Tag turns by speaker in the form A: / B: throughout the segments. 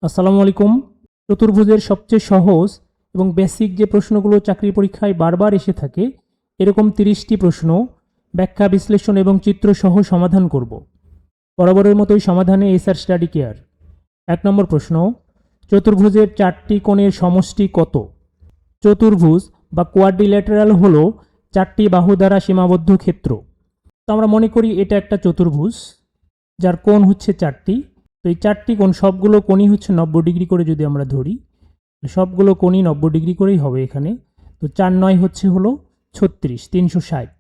A: আসসালামু আলাইকুম। চতুর্ভুজের সবচেয়ে সহজ এবং বেসিক যে প্রশ্নগুলো চাকরি পরীক্ষায় বারবার এসে থাকে, এরকম 30টি প্রশ্ন ব্যাখ্যা, বিশ্লেষণ এবং চিত্র সহ সমাধান করব। বরাবরের মতোই সমাধানে এসআর স্টাডি কেয়ার। 1 নম্বর প্রশ্ন, চতুর্ভুজের 4টি কোণের সমষ্টি কত? চতুর্ভুজ বা কোয়াড্রিল্যাটারাল হলো 4টি বাহু দ্বারা সীমাবদ্ধ ক্ষেত্র। তো আমরা মনে করি এটা একটা চতুর্ভুজ যার কোণ হচ্ছে 4টি। তো এই 4টি কোণ, সবগুলো কোণই হচ্ছে 90 ডিগ্রি করে যদি আমরা ধরি, সবগুলো কোণই 90 ডিগ্রি করেই হবে এখানে। তো 4 9 হলো 36, 360।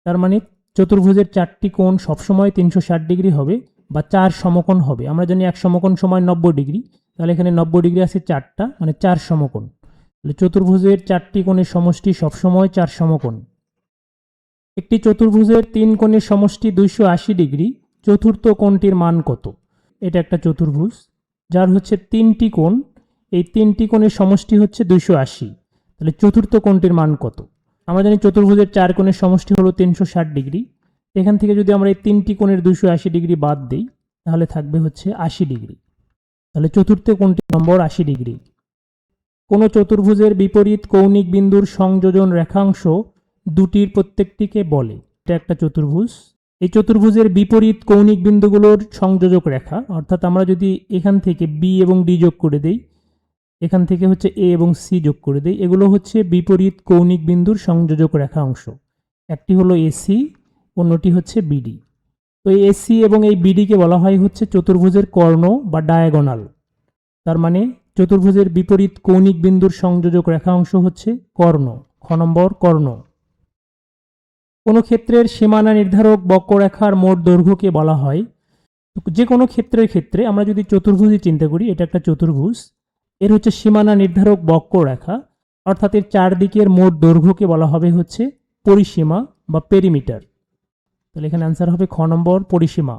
A: তার মানে চতুর্ভুজের 4টি কোণ সবসময় 360 ডিগ্রি হবে বা 4 সমকোণ হবে। আমরা জানি এক সমকোণ সময় 90 ডিগ্রি, তাহলে এখানে 90 ডিগ্রি আছে 4টা, মানে 4 সমকোণ। তাহলে চতুর্ভুজের 4টি কোণের সমষ্টি সবসময় 4 সমকোণ। একটি চতুর্ভুজের 3 কোণের সমষ্টি 280 ডিগ্রি। চতুর্থ কোণটির মান কত? এটা একটা চতুর্ভুজ যার হচ্ছে 3টি কোণ, এই 3টি কোণের সমষ্টি হচ্ছে 280। তাহলে চতুর্থ কোণটির মান কত? আমরা জানি চতুর্ভুজের 4 কোণের সমষ্টি হলো 360 ডিগ্রি। এখান থেকে যদি আমরা এই 3টি কোণের 280 ডিগ্রি বাদ দিই, তাহলে থাকবে হচ্ছে 80 ডিগ্রি। তাহলে চতুর্থ কোণটির নম্বর 80 ডিগ্রি। কোনো চতুর্ভুজের বিপরীত কৌণিক বিন্দুর সংযোজন রেখাংশ দুটির প্রত্যেকটিকে বলে। এটা একটা চতুর্ভুজ। এই চতুর্ভুজের বিপরীত কৌণিক বিন্দুগুলোর সংযোজক রেখা, অর্থাৎ আমরা যদি এখান থেকে বি এবং ডি যোগ করে দেই, এখান থেকে হচ্ছে এ এবং সি যোগ করে দেই, এগুলো হচ্ছে বিপরীত কৌণিক বিন্দুর সংযোজক রেখা অংশ। একটি হলো এসি, অন্যটি হচ্ছে বিডি। তো এই এসি এবং এই বিডিকে বলা হয় হচ্ছে চতুর্ভুজের কর্ণ বা ডায়াগোনাল। তার মানে চতুর্ভুজের বিপরীত কৌণিক বিন্দুর সংযোজক রেখা অংশ হচ্ছে কর্ণ। খ নম্বর কর্ণ। কোনো ক্ষেত্রের সীমানা নির্ধারক বক্ররেখার মোট দৈর্ঘ্যকে বলা হয়। যে কোনো ক্ষেত্রে আমরা যদি চতুর্ভুজই চিন্তা করি, এটা একটা চতুর্ভুজ, এর হচ্ছে সীমানা নির্ধারক বক্ররেখা, অর্থাৎ এর চারদিকের মোট দৈর্ঘ্যকে বলা হবে হচ্ছে পরিসীমা বা পেরিমিটার। তাহলে এখানে অ্যান্সার হবে খ নম্বর পরিসীমা।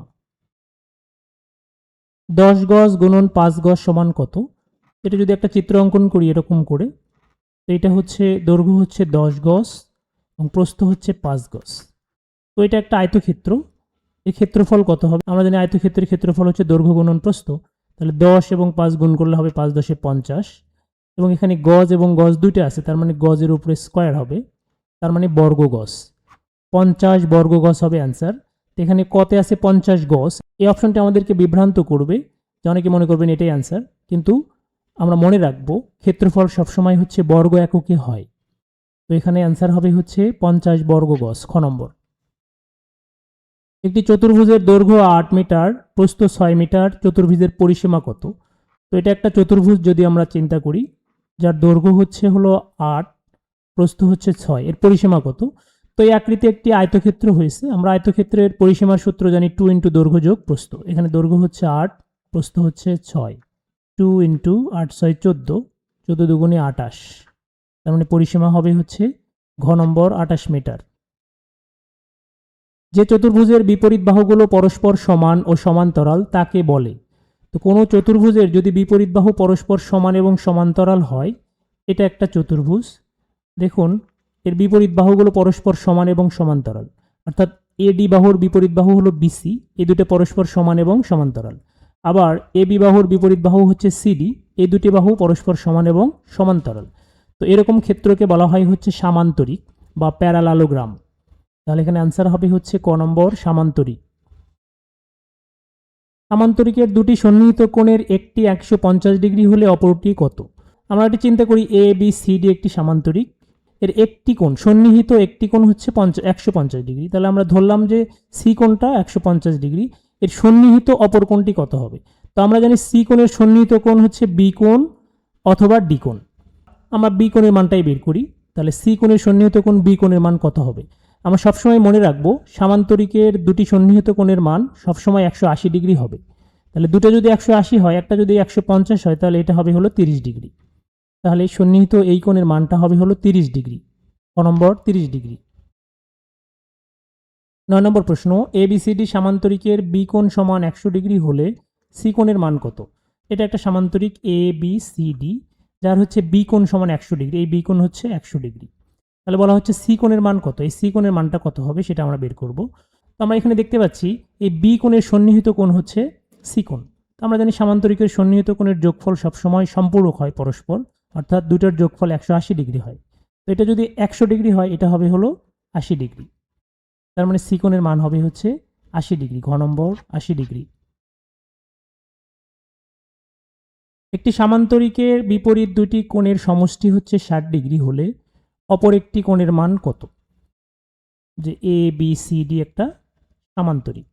A: 10 গজ গুণন 5 গজ সমান কত? এটা যদি একটা চিত্র অঙ্কন করি এরকম করে, তো এটা হচ্ছে দৈর্ঘ্য হচ্ছে 10 গজ এবং প্রস্থ হচ্ছে 5 গজ। তো এটা একটা আয়তক্ষেত্র। এই ক্ষেত্রফল কত হবে? আমরা জানি আয়তক্ষেত্রের ক্ষেত্রফল হচ্ছে দৈর্ঘ্য গুণন প্রস্থ। তাহলে 10 এবং 5 গুণ করলে হবে 5 10 50, এবং এখানে গজ এবং গজ দুইটা আছে, তার মানে গজের উপরে স্কোয়ার হবে, তার মানে বর্গ গজ। 50 বর্গ গজ হবে অ্যান্সার। তো এখানে কতে আছে 50 গজ, এই অপশনটা আমাদেরকে বিভ্রান্ত করবে, যে অনেকে মনে করবেন এটাই অ্যান্সার। কিন্তু আমরা মনে রাখবো ক্ষেত্রফল সবসময় হচ্ছে বর্গ এককে হয়। তো এখানে অ্যান্সার হবে হচ্ছে 50 বর্গ গজ, খ নম্বর। একটি চতুর্ভুজের দৈর্ঘ্য 8 মিটার, প্রস্থ 6 মিটার, চতুর্ভুজের পরিসীমা কত? তো এটা একটা চতুর্ভুজ যদি আমরা চিন্তা করি, যার দৈর্ঘ্য হলো 8, প্রস্থ হচ্ছে 6, এর পরিসীমা কত? তো এই আকৃতি একটি আয়তক্ষেত্র হয়েছে। আমরা আয়তক্ষেত্রের পরিসীমার সূত্র জানি 2 ইন্টু দৈর্ঘ্য যোগ প্রস্থ। এখানে দৈর্ঘ্য হচ্ছে 8, প্রস্থ হচ্ছে 6, 2 ইন্টু 8 6 14, 14 দুগুণে 28। তার মানে পরিসীমা হবে হচ্ছে ঘ নম্বর 28 মিটার। যে চতুর্ভুজের বিপরীত বাহুগুলো পরস্পর সমান ও সমান্তরাল তাকে বলে। তো কোনো চতুর্ভুজের যদি বিপরীত বাহু পরস্পর সমান এবং সমান্তরাল হয়, এটা একটা চতুর্ভুজ। দেখুন, এর বিপরীত বাহুগুলো পরস্পর সমান এবং সমান্তরাল, অর্থাৎ এডি বাহুর বিপরীত বাহু হলো বিসি, এই দুটো পরস্পর সমান এবং সমান্তরাল। আবার এবি বাহুর বিপরীত বাহু হচ্ছে সিডি, এই দুটি বাহু পরস্পর সমান এবং সমান্তরাল। তো এরকম ক্ষেত্রকে বলা হয় হচ্ছে সামান্তরিক বা প্যারালালোগ্রাম। তাহলে এখানে অ্যান্সার হবে হচ্ছে ক নম্বর সামান্তরিক। সামান্তরিকের দুটি সন্নিহিত কোণের একটি 150 ডিগ্রি হলে অপরটি কত? আমরা এটি চিন্তা করি, এ বি সি ডি একটি সামান্তরিক, এর একটি কোণ, সন্নিহিত একটি কোণ হচ্ছে 150 ডিগ্রি। তাহলে আমরা ধরলাম যে সি কোণটা 150 ডিগ্রি, এর সন্নিহিত অপর কোণটি কত হবে? তো আমরা জানি সি কোণের সন্নিহিত কোণ হচ্ছে বি কোণ অথবা ডি কোণ। আমরা বি কোণের মানটাই বের করি। তাহলে সি কোণের সন্নিহিত কোণ বি কোণের মান কত হবে? আমরা সবসময় মনে রাখবো সামান্তরিকের দুটি সন্নিহিত কোণের মান সবসময় 180 ডিগ্রি হবে। তাহলে দুটো যদি 180 হয়, একটা যদি 150 হয়, তাহলে এটা হবে হলো 30 ডিগ্রি। তাহলে সন্নিহিত এই কোণের মানটা হবে হলো 30 ডিগ্রি। ক নম্বর 30 ডিগ্রি। 9 নম্বর প্রশ্ন, এবিসিডি সামান্তরিকের বি কোণ সমান 100 ডিগ্রি হলে সি কোণের মান কত? এটা একটা সামান্তরিক এ বি সি ডি, যার হচ্ছে বি কোণ সমান 100 ডিগ্রি, এই বি কোণ হচ্ছে 100 ডিগ্রি। তাহলে বলা হচ্ছে সি কোণের মান কত? এই সি কোণের মানটা কত হবে সেটা আমরা বের করব। তো আমরা এখানে দেখতে পাচ্ছি এই বি কোণের সন্নিহিত কোণ হচ্ছে সি কোণ। তো আমরা জানি সামান্তরিকের সন্নিহিত কোণের যোগফল সবসময় সম্পূরক হয় পরস্পর, অর্থাৎ দুটার যোগফল 180 ডিগ্রি হয়। তো এটা যদি 100 ডিগ্রি হয়, এটা হবে হলো 80 ডিগ্রি। তার মানে সি কোণের মান হবে হচ্ছে 80 ডিগ্রি, ঘ নম্বর 80 ডিগ্রি। একটি সামান্তরিকের বিপরীত দুটি কোণের সমষ্টি হচ্ছে 60 ডিগ্রি হলে অপর একটি কোণের মান কত? যে এ বি সি ডি একটা সামান্তরিক,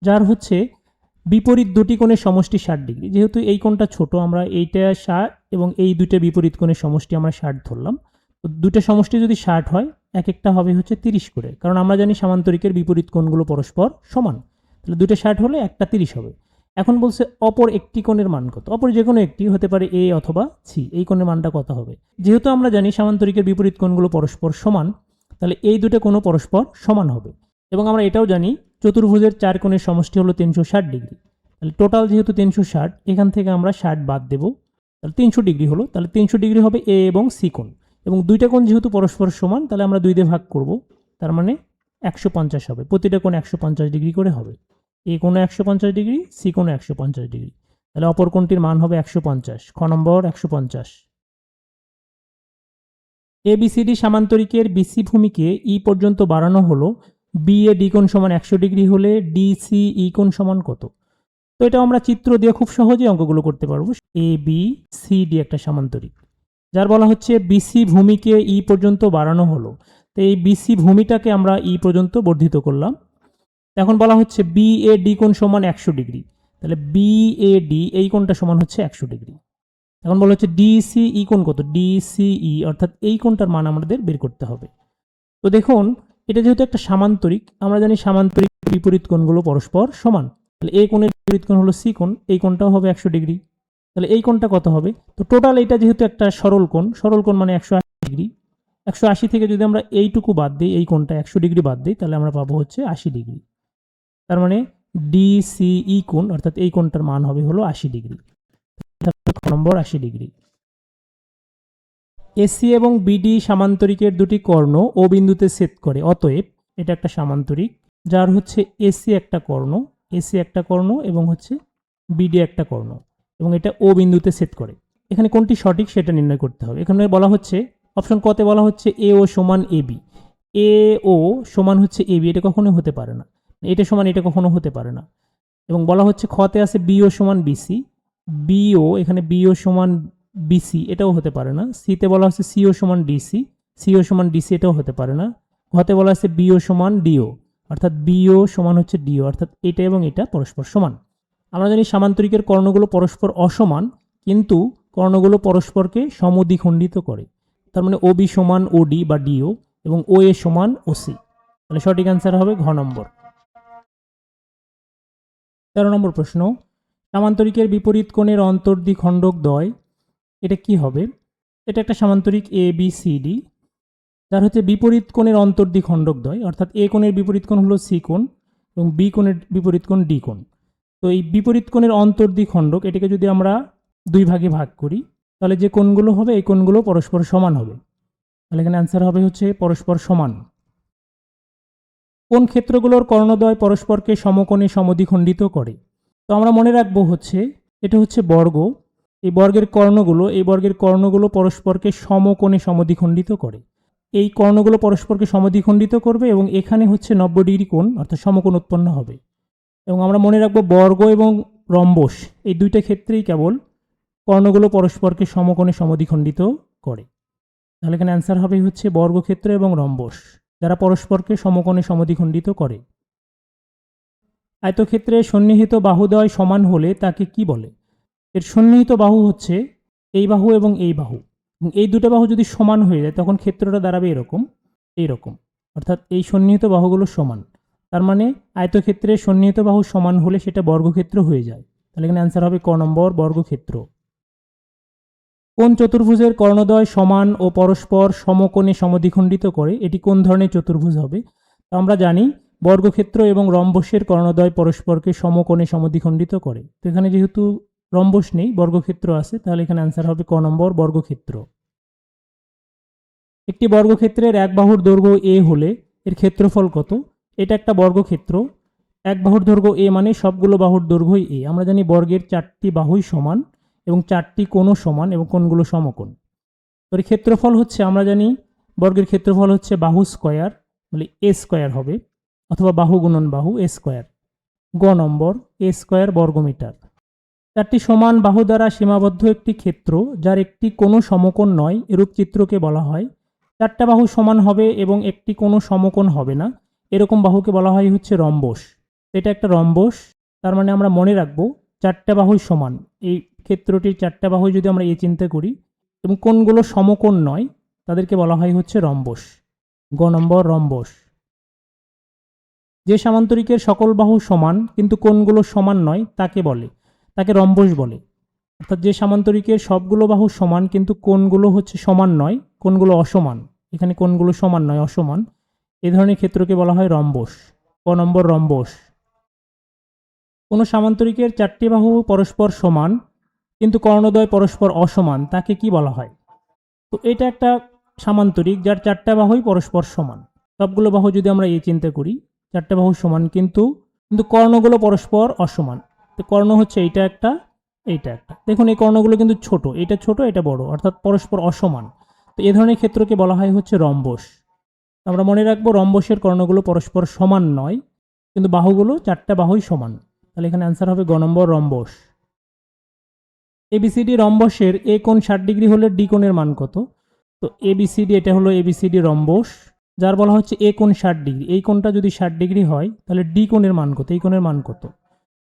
A: যার হচ্ছে বিপরীত দুটি কোণের সমষ্টি 60 ডিগ্রি। যেহেতু এই কোণটা ছোট, আমরা এইটা 60 এবং এই দুইটা বিপরীত কোণের সমষ্টি আমরা 60 ধরলাম। তো দুটো সমষ্টি যদি 60 হয়, এক একটা হবে হচ্ছে 30 করে, কারণ আমরা জানি সামান্তরিকের বিপরীত কোণগুলো পরস্পর সমান। তাহলে দুটো 60 হলে একটা 30 হবে। এখন বলছে অপর একটি কোণের মান কত? অপর যে কোনো একটি হতে পারে এ অথবা সি, এই কোণের মানটা কত হবে? যেহেতু আমরা জানি সামান্তরিকের বিপরীত কোণগুলো পরস্পর সমান, তাহলে এই দুটো কোণও পরস্পর সমান হবে। এবং আমরা এটাও জানি চতুর্ভুজের 4 কোণের সমষ্টি হলো 360 ডিগ্রি। তাহলে টোটাল যেহেতু 360, এখান থেকে আমরা 60 বাদ দেব, তাহলে 300 ডিগ্রি হলো। তাহলে 300 ডিগ্রি হবে এ এবং সি কোণ, এবং দুইটা কোণ যেহেতু পরস্পর সমান, তাহলে আমরা 2 দিয়ে ভাগ করব, তার মানে 150 হবে। প্রতিটা কোণ 150 ডিগ্রি করে হবে। এ কোণও 150 ডিগ্রি, সি কোণও 150 ডিগ্রি। তাহলে অপর কোণটির মান হবে 150, খ নম্বর 150। এবিসিডি সামান্তরিকের বিসি ভূমিকে ই পর্যন্ত বাড়ানো হলো বি এ ডি কোণ সমান 100 ডিগ্রি হলে ডিসি ই কোণ সমান কত? তো এটা আমরা চিত্র দিয়ে খুব সহজেই অঙ্কগুলো করতে পারবো। এ বি সি ডি একটা সামান্তরিক, যার বলা হচ্ছে বিসি ভূমিকে ই পর্যন্ত বাড়ানো হলো। তো এই বিসি ভূমিটাকে আমরা ই পর্যন্ত বর্ধিত করলাম। এখন বলা হচ্ছে বি এ ডি কোণ সমান 100 ডিগ্রি। তাহলে বি এ ডি এই কোণটা সমান হচ্ছে 100 ডিগ্রি। এখন বলা হচ্ছে ডিসিই কোণ কত? ডিসিই অর্থাৎ এই কোণটার মান আমাদের বের করতে হবে। তো দেখুন, এটা যেহেতু একটা সামান্তরিক, আমরা জানি সামান্তরিক বিপরীত কোণগুলো পরস্পর সমান। তাহলে এই কোণের বিপরীত কোণ হলো সি কোণ, এই কোণটাও হবে 100 ডিগ্রি। তাহলে এই কোণটা কত হবে? তো টোটাল এটা যেহেতু একটা সরল কোণ, সরল কোণ মানে 180 ডিগ্রি। 180 থেকে যদি আমরা এইটুকু বাদ দিই, এই কোণটা 100 ডিগ্রি বাদ দিই, তাহলে আমরা পাবো হচ্ছে 80 ডিগ্রি। তার মানে ডিসিই কোণ অর্থাৎ এই কোণটার মান হবে হলো 80 ডিগ্রি, নম্বর 80 ডিগ্রি। এসি এবং বিডি সামান্তরিকের দুটি কর্ণ ও বিন্দুতে ছেদ করে, অতএব এটা একটা সামান্তরিক যার হচ্ছে এসি একটা কর্ণ, এসি একটা কর্ণ এবং হচ্ছে বিডি একটা কর্ণ, এবং এটা ও বিন্দুতে ছেদ করে। এখানে কোনটি সঠিক সেটা নির্ণয় করতে হবে। এখানে বলা হচ্ছে অপশন কতে বলা হচ্ছে এ ও সমান এবি। এ ও সমান হচ্ছে এবি, এটা কখনো হতে পারে না। এটা সমান এটা কখনো হতে পারে না। এবং বলা হচ্ছে খতে আছে বিও সমান বিসি, বিও এখানে বিও সমান বিসি, এটাও হতে পারে না। সিতে বলা হচ্ছে সিও সমান ডিসি, সিও সমান ডিসি, এটাও হতে পারে না। ঘতে বলা আছে বিও সমান ডিও, অর্থাৎ বিও সমান হচ্ছে ডিও, অর্থাৎ এটা এবং এটা পরস্পর সমান। আমরা জানি সামান্তরিকের কর্ণগুলো পরস্পর অসমান, কিন্তু কর্ণগুলো পরস্পরকে সমদ্বিখণ্ডিত করে। তার মানে ওবি সমান ওডি বা ডিও এবং ও এ সমান ওসি। তাহলে সঠিক অ্যান্সার হবে ঘ নম্বর। 13 নম্বর প্রশ্ন, সামান্তরিকের বিপরীত কোণের অন্তর্দ্বিখণ্ডক দ্বয়, এটা কি হবে? এটা একটা সামান্তরিক এ বি সি ডি, যার হচ্ছে বিপরীত কোণের অন্তর্দ্বিখণ্ডক দ্বয়, অর্থাৎ এ কোণের বিপরীত কোণ হলো সি কোণ এবং বি কোণের বিপরীত কোণ ডি কোণ। তো এই বিপরীত কোণের অন্তর্দ্বিখণ্ডক, এটাকে যদি আমরা দুই ভাগে ভাগ করি, তাহলে যে কোণগুলো হবে এই কোণগুলো পরস্পর সমান হবে। তাহলে এখানে অ্যান্সার হবে হচ্ছে পরস্পর সমান। কোন ক্ষেত্রগুলোর কর্ণদ্বয় পরস্পরকে সমকোণে সমদ্বিখণ্ডিত করে? তো আমরা মনে রাখবো হচ্ছে এটা হচ্ছে বর্গ, এই বর্গের কর্ণগুলো পরস্পরকে সমকোণে সমদ্বিখণ্ডিত করে। এই কর্ণগুলো পরস্পরকে সমদ্বিখণ্ডিত করবে এবং এখানে হচ্ছে 90 ডিগ্রি কোণ অর্থাৎ সমকোণ উৎপন্ন হবে। এবং আমরা মনে রাখবো বর্গ এবং রম্বস এই দুইটা ক্ষেত্রেই কেবল কর্ণগুলো পরস্পরকে সমকোণে সমদ্বিখণ্ডিত করে। তাহলে এখানে অ্যান্সার হবে হচ্ছে বর্গক্ষেত্র এবং রম্বস, যারা পরস্পরকে সমকোণে সমদ্বিখণ্ডিত করে। আয়তক্ষেত্রে সন্নিহিত বাহুদ্বয় সমান হলে তাকে কি বলে? এর সন্নিহিত বাহু হচ্ছে এই বাহু এবং এই বাহু, এবং এই দুটো বাহু যদি সমান হয়ে যায় তখন ক্ষেত্রটা দাঁড়াবে এরকম, এইরকম, অর্থাৎ এই সন্নিহিত বাহুগুলো সমান। তার মানে আয়তক্ষেত্রে সন্নিহিত বাহু সমান হলে সেটা বর্গক্ষেত্র হয়ে যায়। তাহলে এখানে অ্যান্সার হবে ক নম্বর, বর্গক্ষেত্র। কোন চতুর্ভুজের কর্ণদ্বয় সমান ও পরস্পর সমকোণে সমদ্বিখণ্ডিত করে, এটি কোন ধরনের চতুর্ভুজ হবে? তো আমরা জানি বর্গক্ষেত্র এবং রম্বসের কর্ণদ্বয় পরস্পরকে সমকোণে সমদ্বিখণ্ডিত করে। তো এখানে যেহেতু রম্বস নেই, বর্গক্ষেত্র আছে, তাহলে এখানে অ্যান্সার হবে ক নম্বর, বর্গক্ষেত্র। একটি বর্গক্ষেত্রের এক বাহুর দৈর্ঘ্য এ হলে এর ক্ষেত্রফল কত? এটা একটা বর্গক্ষেত্র, এক বাহুর দৈর্ঘ্য এ মানে সবগুলো বাহুর দৈর্ঘ্যই এ। আমরা জানি বর্গের 4টি বাহুই সমান এবং 4টি কোণও সমান এবং কোণগুলো সমকোণ। এর ক্ষেত্রফল হচ্ছে, আমরা জানি বর্গের ক্ষেত্রফল হচ্ছে বাহু স্কয়ার, বলে এ স্কয়ার হবে, অথবা বাহু গুণন বাহু এ স্কয়ার। গ নম্বর, এ স্কয়ার বর্গমিটার। 4টি সমান বাহু দ্বারা সীমাবদ্ধ একটি ক্ষেত্র যার একটি কোনো সমকোণ নয়, এরূপ চিত্রকে বলা হয়। 4টা বাহু সমান হবে এবং একটি কোনো সমকোণ হবে না, এরকম বাহুকে বলা হয় হচ্ছে রম্বস। এটা একটা রম্বস, তার মানে আমরা মনে রাখবো 4টা বাহুই সমান। এই ক্ষেত্রটির 4টা বাহু যদি আমরা এ চিন্তা করি এবং কোণগুলো সমকোণ নয়, তাদেরকে বলা হয় হচ্ছে রম্বস। গ নম্বর, রম্বস। যে সামান্তরিকের সকল বাহু সমান কিন্তু কোণগুলো সমান নয় তাকে রম্বস বলে। অর্থাৎ যে সামান্তরিকের সবগুলো বাহু সমান কিন্তু কোণগুলো হচ্ছে সমান নয়, কোণগুলো অসমান, এখানে কোণগুলো সমান নয়, অসমান, এ ধরনের ক্ষেত্রকে বলা হয় রম্বস। ক নম্বর, রম্বস। কোনো সামান্তরিকের 4টি বাহু পরস্পর সমান কিন্তু কর্ণদ্বয় পরস্পর অসমান, তাকে কি বলা হয়? তো এটা একটা সামান্তরিক যার 4টা বাহুই পরস্পর সমান। সবগুলো বাহু যদি আমরা এই চিন্তা করি, 4টা বাহু সমান কিন্তু কিন্তু কর্ণগুলো পরস্পর অসমান। তো কর্ণ হচ্ছে এইটা একটা, এইটা একটা। দেখুন এই কর্ণগুলো কিন্তু ছোট, এটা ছোট এটা বড়, অর্থাৎ পরস্পর অসমান। তো এই ধরনের ক্ষেত্রকে বলা হয় হচ্ছে রম্বস। আমরা মনে রাখবো রম্বসের কর্ণগুলো পরস্পর সমান নয় কিন্তু বাহুগুলো 4টা বাহুই সমান। তাহলে এখানে অ্যান্সার হবে গ নম্বর, রম্বস। এবিসিডি রম্বসের এ কোণ 60 ডিগ্রি হলে ডি কোণের মান কত? তো এবিসিডি, এটা হলো এবিসিডি রম্বস, যার বলা হচ্ছে এ কোণ 60 ডিগ্রি। এই কোণটা যদি 60 ডিগ্রি হয় তাহলে ডি কোণের মান কত? এই কোণের মান কত?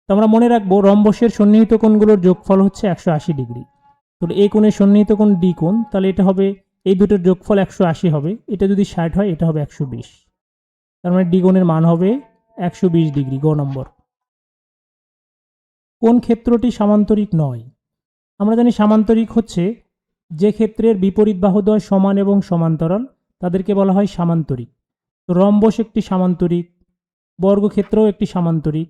A: তো আমরা মনে রাখবো রম্বসের সন্নিহিত কোণগুলোর যোগফল হচ্ছে 180 ডিগ্রি। তাহলে এই কোণের সন্নিহিত কোণ ডি কোণ, তাহলে এটা হবে, এই দুটোর যোগফল 180 হবে। এটা যদি 60 হয় এটা হবে 120। তার মানে ডি কোণের মান হবে 120 ডিগ্রি। গ নম্বর। কোন ক্ষেত্রটি সামান্তরিক নয়? আমরা জানি সামান্তরিক হচ্ছে যে ক্ষেত্রের বিপরীত বাহুদ্বয় সমান এবং সমান্তরাল, তাদেরকে বলা হয় সামান্তরিক। তো রম্বস একটি সামান্তরিক, বর্গক্ষেত্রও একটি সামান্তরিক,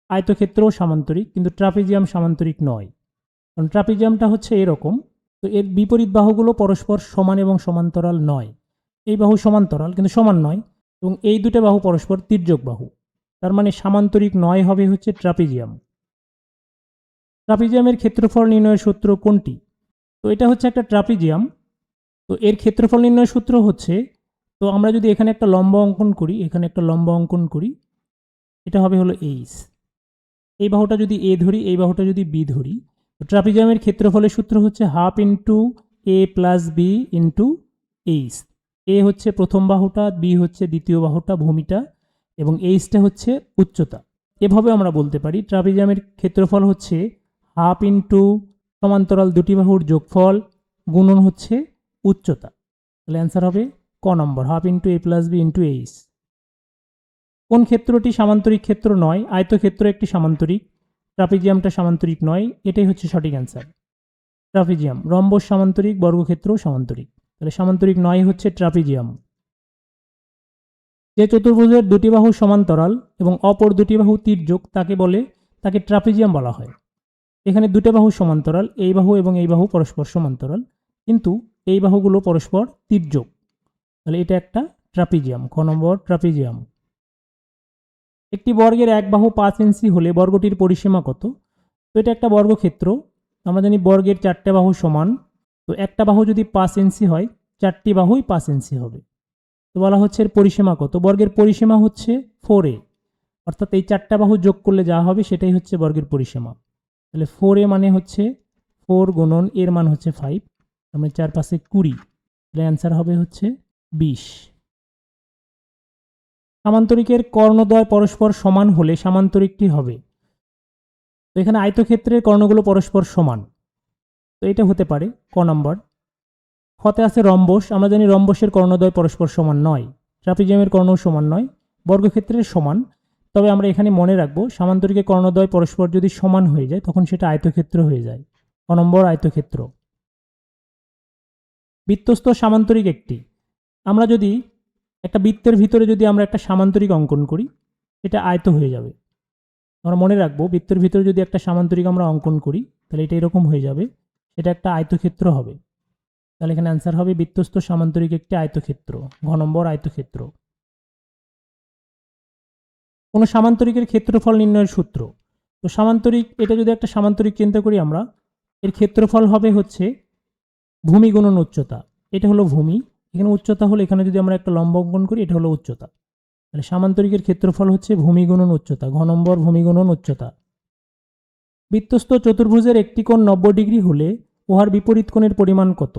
A: আয়তক্ষেত্রও সামান্তরিক, কিন্তু ট্রাপিজিয়াম সামান্তরিক নয়। কারণ ট্রাপিজিয়ামটা হচ্ছে এরকম, তো এর বিপরীত বাহুগুলো পরস্পর সমান এবং সমান্তরাল নয়। এই বাহু সমান্তরাল কিন্তু সমান নয়, এবং এই দুটো বাহু পরস্পর তির্যক বাহু। তার মানে সামান্তরিক নয় হবে হচ্ছে ট্রাপিজিয়াম। ট্রাপিজিয়ামের ক্ষেত্রফল নির্ণয়ের সূত্র কোনটি? তো এটা হচ্ছে একটা ট্রাপিজিয়াম। তো এর ক্ষেত্রফল নির্ণয়ের সূত্র হচ্ছে, তো আমরা যদি এখানে একটা লম্ব অঙ্কন করি, এখানে একটা লম্ব অঙ্কন করি, এটা হবে হলো এইচ। এই বাহুটা যদি এ ধরি, এই বাহুটা যদি বি ধরি, তো ট্রাপিজিয়ামের ক্ষেত্রফলের সূত্র হচ্ছে হাফ ইন্টু এ প্লাস বি ইন্টু এইচ। এ হচ্ছে প্রথম বাহুটা, বি হচ্ছে দ্বিতীয় বাহুটা, ভূমিটা, এবং এইচটা হচ্ছে উচ্চতা। এভাবে আমরা বলতে পারি ট্রাপিজিয়ামের ক্ষেত্রফল হচ্ছে হাফ ইন্টু সমান্তরাল দুটি বাহুর যোগফল গুণন হচ্ছে উচ্চতা। তাহলে অ্যান্সার হবে ক নম্বর, হাফ ইন্টু এ প্লাস বি ইন্টু এইচ। কোন ক্ষেত্রটি সামান্তরিক ক্ষেত্র নয়? আয়তক্ষেত্র একটি সামান্তরিক, ট্রাপিজিয়ামটা সামান্তরিক নয়, এটাই হচ্ছে সঠিক অ্যান্সার। ট্রাপিজিয়াম, রম্বস সামান্তরিক, বর্গক্ষেত্রও সামান্তরিক, তাহলে সামান্তরিক নয় হচ্ছে ট্রাপিজিয়াম। যে চতুর্ভুজের দুটি বাহু সমান্তরাল এবং অপর দুটি বাহু তির্যক তাকে ট্রাপিজিয়াম বলা হয়। এখানে দুটো বাহু সমান্তরাল, এই বাহু এবং এই বাহু পরস্পর সমান্তরাল, কিন্তু এই বাহুগুলো পরস্পর তির্যক, তাহলে এটা একটা ট্রাপিজিয়াম। খ নম্বর, ট্রাপিজিয়াম। একটি বর্গের এক বাহু 5 ইঞ্চি হলে বর্গটির পরিসীমা কত? তো এটা একটা বর্গক্ষেত্র, আমরা জানি বর্গের 4টে বাহু সমান। তো একটা বাহু যদি 5 ইঞ্চি হয়, 4টি বাহুই 5 ইঞ্চি হবে। তো বলা হচ্ছে এর পরিসীমা কত? বর্গের পরিসীমা হচ্ছে 4a, অর্থাৎ এই 4টা বাহু যোগ করলে যা হবে সেটাই হচ্ছে বর্গের পরিসীমা। তাহলে 4a মানে হচ্ছে 4 গুণন এর মান হচ্ছে 5, আমরা 4 5 20, তাহলে অ্যান্সার হবে হচ্ছে 20। সামান্তরিকের কর্ণদ্বয় পরস্পর সমান হলে সামান্তরিকটি হবে। তো এখানে আয়তক্ষেত্রের কর্ণগুলো পরস্পর সমান, তো এটা হতে পারে ক নম্বর। খতে আছে রম্বস, আমরা জানি রম্বসের কর্ণদ্বয় পরস্পর সমান নয়, ট্রাপিজিয়ামের কর্ণও সমান নয়, বর্গক্ষেত্রের সমান। তবে আমরা এখানে মনে রাখবো সামান্তরিকের কর্ণদ্বয় পরস্পর যদি সমান হয়ে যায় তখন সেটা আয়তক্ষেত্র হয়ে যায়। ক নম্বর, আয়তক্ষেত্র। বৃত্তস্থ সামান্তরিক একটি, আমরা যদি একটা বৃত্তের ভিতরে যদি আমরা একটা সামান্তরিক অঙ্কন করি, এটা আয়ত হয়ে যাবে। আমরা মনে রাখবো বৃত্তের ভিতরে যদি একটা সামান্তরিক আমরা অঙ্কন করি তাহলে এটা এরকম হয়ে যাবে, এটা একটা আয়তক্ষেত্র হবে। তাহলে এখানে অ্যান্সার হবে বৃত্তস্থ সামান্তরিক একটি আয়তক্ষেত্র। ঘ নম্বর, আয়তক্ষেত্র। কোনো সামান্তরিকের ক্ষেত্রফল নির্ণয়ের সূত্র। তো সামান্তরিক, এটা যদি একটা সামান্তরিক চিন্তা করি আমরা, এর ক্ষেত্রফল হবে হচ্ছে ভূমি গুণন উচ্চতা। এটা হলো ভূমি, এখানে উচ্চতা হলো, এখানে যদি আমরা একটা লম্ব অঙ্কন করি এটা হলো উচ্চতা। তাহলে সামান্তরিকের ক্ষেত্রফল হচ্ছে ভূমি গুণন উচ্চতা, ঘ নম্বর ভূমি গুণন উচ্চতা। বৃত্তস্থ চতুর্ভুজের একটি কোণ 90 ডিগ্রি হলে উহার বিপরীত কোণের পরিমাণ কত?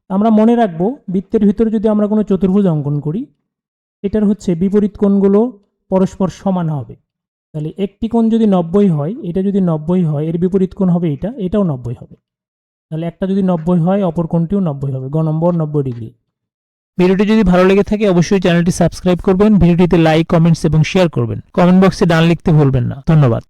A: আমরা মনে রাখবো বৃত্তের ভিতরে যদি আমরা কোনো চতুর্ভুজ অঙ্কন করি, এটার হচ্ছে বিপরীত কোণগুলো পরস্পর সমান হবে। তাহলে একটি কোণ যদি 90 হয়, এটা যদি 90 হয়, এর বিপরীত কোণ হবে এটা, এটাও 90 হবে। তাহলে একটা যদি 90 হয়, অপর কোণটিও 90 হবে, গ নম্বর 90 ডিগ্রি। ভিডিওটি যদি ভালো লেগে থাকে অবশ্যই চ্যানেলটি সাবস্ক্রাইব করবেন, ভিডিওটিতে লাইক, কমেন্টস এবং শেয়ার করবেন। কমেন্ট বক্সে ডান লিখতে ভুলবেন না। ধন্যবাদ।